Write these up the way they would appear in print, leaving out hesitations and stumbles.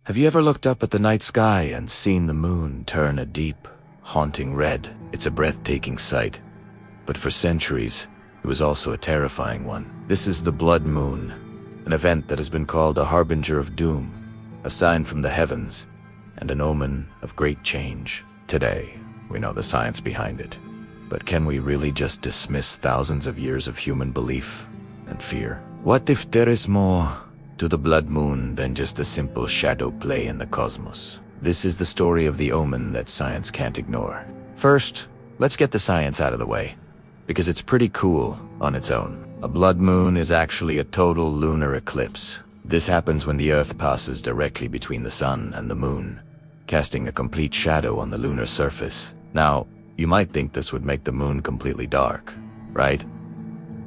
Have you ever looked up at the night sky and seen the moon turn a deep, haunting red? It's a breathtaking sight. But for centuries, it was also a terrifying one. This is the blood moon, an event that has been called a harbinger of doom, a sign from the heavens, and an omen of great change. Today, we know the science behind it. But can we really just dismiss thousands of years of human belief and fear? What if there is more to the blood moon than just a simple shadow play in the cosmos? This is the story of the omen that science can't ignore. First, let's get the science out of the way, because it's pretty cool on its own. A blood moon is actually a total lunar eclipse. This happens when the Earth passes directly between the sun and the moon, casting a complete shadow on the lunar surface. Now, you might think this would make the moon completely dark, right?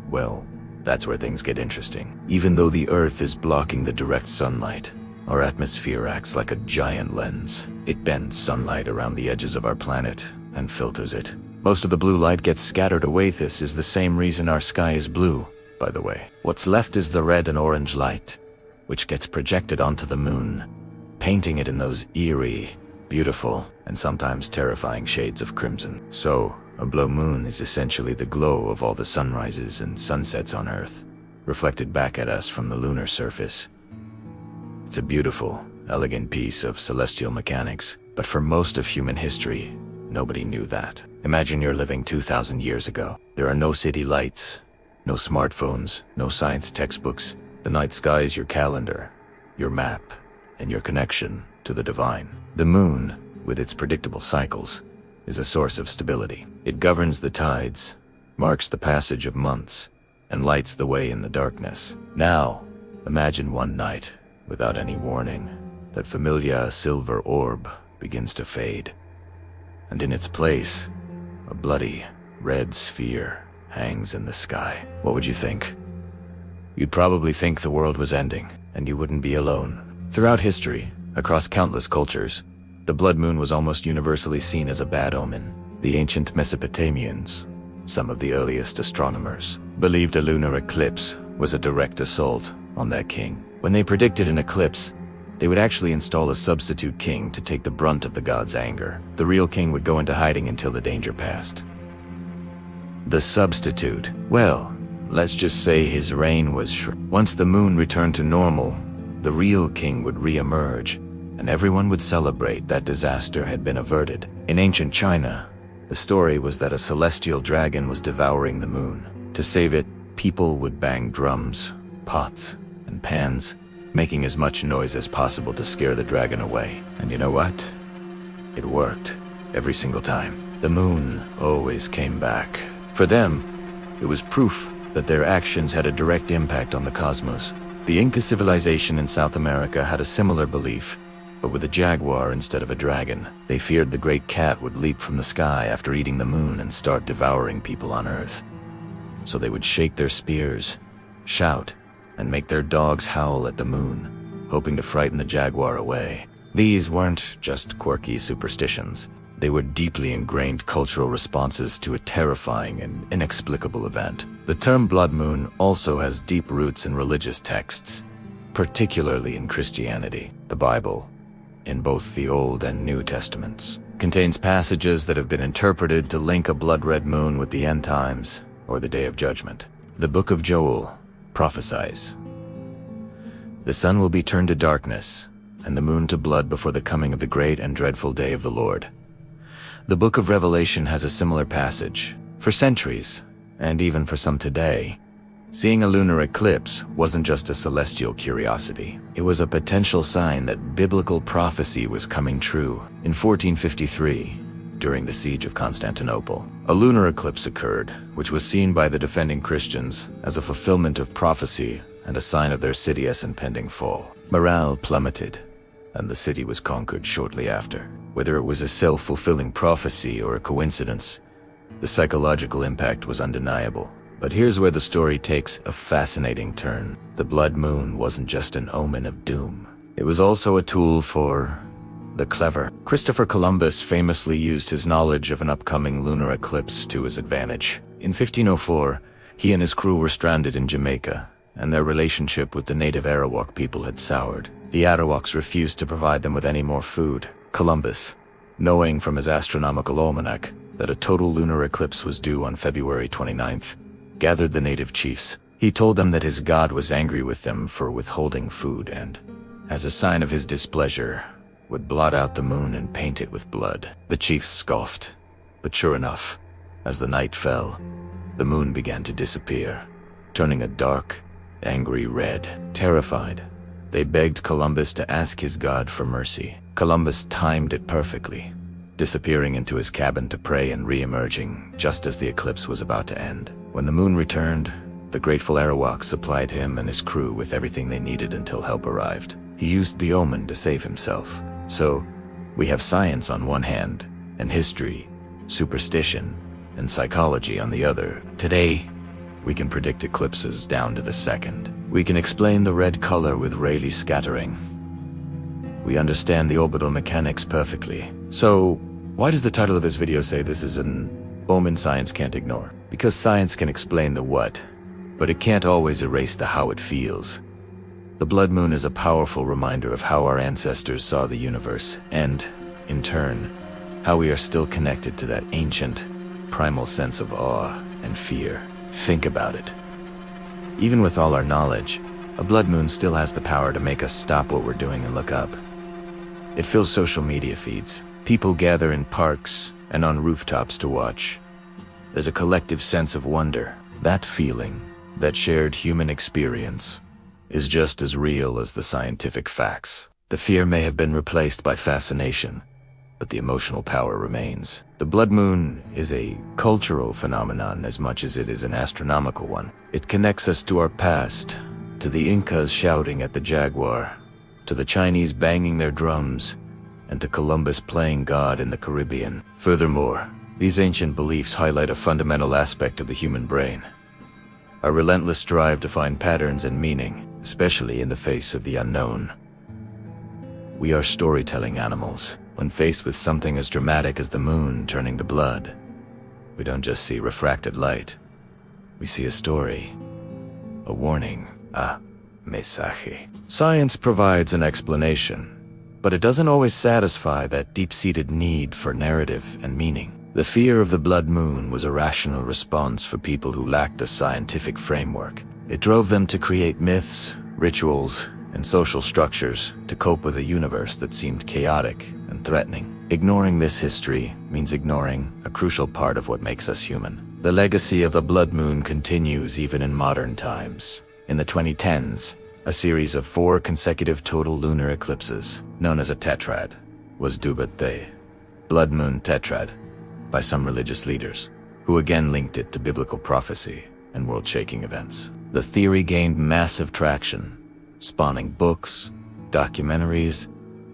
Well, that's where things get interesting. Even though the Earth is blocking the direct sunlight, our atmosphere acts like a giant lens. It bends sunlight around the edges of our planet and filters it. Most of the blue light gets scattered away. This is the same reason our sky is blue, by the way. What's left is the red and orange light, which gets projected onto the moon, painting it in those eerie, beautiful, and sometimes terrifying shades of crimson. So, a blood moon is essentially the glow of all the sunrises and sunsets on Earth, reflected back at us from the lunar surface. It's a beautiful, elegant piece of celestial mechanics, but for most of human history, nobody knew that. Imagine you're living 2,000 years ago. There are no city lights, no smartphones, no science textbooks. The night sky is your calendar, your map, and your connection to the divine. The moon, with its predictable cycles, is a source of stability. It governs the tides, marks the passage of months, and lights the way in the darkness. Now, imagine one night, without any warning, that familiar silver orb begins to fade, and in its place, a bloody, red sphere hangs in the sky. What would you think? You'd probably think the world was ending, and you wouldn't be alone. Throughout history, across countless cultures, the blood moon was almost universally seen as a bad omen. The ancient Mesopotamians, some of the earliest astronomers, believed a lunar eclipse was a direct assault on their king. When they predicted an eclipse, they would actually install a substitute king to take the brunt of the god's anger. The real king would go into hiding until the danger passed. The substitute, well, let's just say his reign was short. Once the moon returned to normal, the real king would re-emerge, and everyone would celebrate that disaster had been averted. In ancient China, the story was that a celestial dragon was devouring the moon. To save it, people would bang drums, pots, and pans, making as much noise as possible to scare the dragon away. And you know what? It worked. Every single time. The moon always came back. For them, it was proof that their actions had a direct impact on the cosmos. The Inca civilization in South America had a similar belief, but with a jaguar instead of a dragon. They feared the great cat would leap from the sky after eating the moon and start devouring people on Earth. So they would shake their spears, shout, and make their dogs howl at the moon, hoping to frighten the jaguar away. These weren't just quirky superstitions. They were deeply ingrained cultural responses to a terrifying and inexplicable event. The term blood moon also has deep roots in religious texts, particularly in Christianity. The Bible, in both the Old and New Testaments, contains passages that have been interpreted to link a blood-red moon with the end times or the Day of Judgment. The Book of Joel prophesies, "The sun will be turned to darkness, and the moon to blood before the coming of the great and dreadful day of the Lord." The Book of Revelation has a similar passage. For centuries, and even for some today, seeing a lunar eclipse wasn't just a celestial curiosity. It was a potential sign that biblical prophecy was coming true. In 1453, during the siege of Constantinople, a lunar eclipse occurred, which was seen by the defending Christians as a fulfillment of prophecy and a sign of their city's impending fall. Morale plummeted, and the city was conquered shortly after. Whether it was a self-fulfilling prophecy or a coincidence, the psychological impact was undeniable. But here's where the story takes a fascinating turn. The blood moon wasn't just an omen of doom. It was also a tool for the clever. Christopher Columbus famously used his knowledge of an upcoming lunar eclipse to his advantage. In 1504, he and his crew were stranded in Jamaica, and their relationship with the native Arawak people had soured. The Arawaks refused to provide them with any more food. Columbus, knowing from his astronomical almanac that a total lunar eclipse was due on February 29th, gathered the native chiefs. He told them that his god was angry with them for withholding food and, as a sign of his displeasure, would blot out the moon and paint it with blood. The chiefs scoffed, but sure enough, as the night fell, the moon began to disappear, turning a dark, angry red. Terrified, they begged Columbus to ask his god for mercy. Columbus timed it perfectly, disappearing into his cabin to pray and re-emerging just as the eclipse was about to end. When the moon returned, the grateful Arawak supplied him and his crew with everything they needed until help arrived. He used the omen to save himself. So, we have science on one hand, and history, superstition, and psychology on the other. Today, we can predict eclipses down to the second. We can explain the red color with Rayleigh scattering. We understand the orbital mechanics perfectly. So, why does the title of this video say this is an omen science can't ignore? Because science can explain the what, but it can't always erase the how it feels. The blood moon is a powerful reminder of how our ancestors saw the universe, and, in turn, how we are still connected to that ancient, primal sense of awe and fear. Think about it. Even with all our knowledge, a blood moon still has the power to make us stop what we're doing and look up. It fills social media feeds. People gather in parks and on rooftops to watch. There's a collective sense of wonder. That feeling, that shared human experience, is just as real as the scientific facts. The fear may have been replaced by fascination, but the emotional power remains. The blood moon is a cultural phenomenon as much as it is an astronomical one. It connects us to our past, to the Incas shouting at the jaguar, to the Chinese banging their drums, and to Columbus playing God in the Caribbean. Furthermore, these ancient beliefs highlight a fundamental aspect of the human brain: our relentless drive to find patterns and meaning, especially in the face of the unknown. We are storytelling animals. When faced with something as dramatic as the moon turning to blood, we don't just see refracted light. We see a story, a warning, a mensaje. Science provides an explanation, but it doesn't always satisfy that deep-seated need for narrative and meaning. The fear of the blood moon was a rational response for people who lacked a scientific framework. It drove them to create myths, rituals, and social structures to cope with a universe that seemed chaotic and threatening. Ignoring this history means ignoring a crucial part of what makes us human. The legacy of the blood moon continues even in modern times. In the 2010s, a series of 4 consecutive total lunar eclipses, known as a tetrad, was dubbed the blood moon tetrad by some religious leaders, who again linked it to biblical prophecy and world-shaking events. The theory gained massive traction, spawning books, documentaries,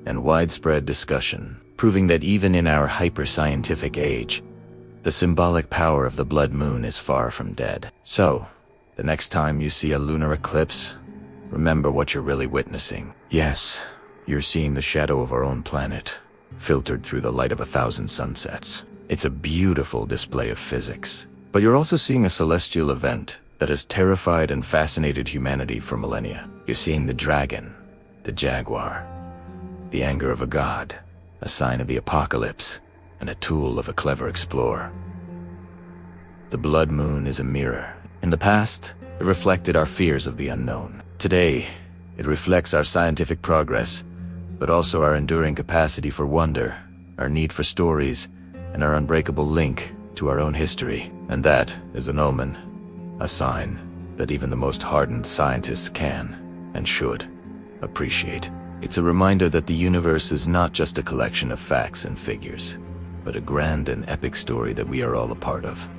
and widespread discussion, proving that even in our hyper-scientific age, the symbolic power of the blood moon is far from dead. So, the next time you see a lunar eclipse, remember what you're really witnessing. Yes, you're seeing the shadow of our own planet, filtered through the light of 1,000 sunsets. It's a beautiful display of physics, but you're also seeing a celestial event that has terrified and fascinated humanity for millennia. You're seeing the dragon, the jaguar, the anger of a god, a sign of the apocalypse, and a tool of a clever explorer. The blood moon is a mirror. In the past, it reflected our fears of the unknown. Today, it reflects our scientific progress, but also our enduring capacity for wonder, our need for stories, and our unbreakable link to our own history. And that is an omen, a sign that even the most hardened scientists can, and should, appreciate. It's a reminder that the universe is not just a collection of facts and figures, but a grand and epic story that we are all a part of.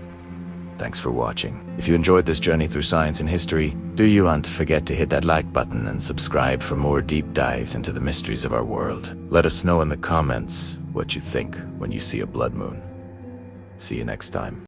Thanks for watching. If you enjoyed this journey through science and history, do you want to forget to hit that like button and subscribe for more deep dives into the mysteries of our world. Let us know in the comments what you think when you see a blood moon. See you next time.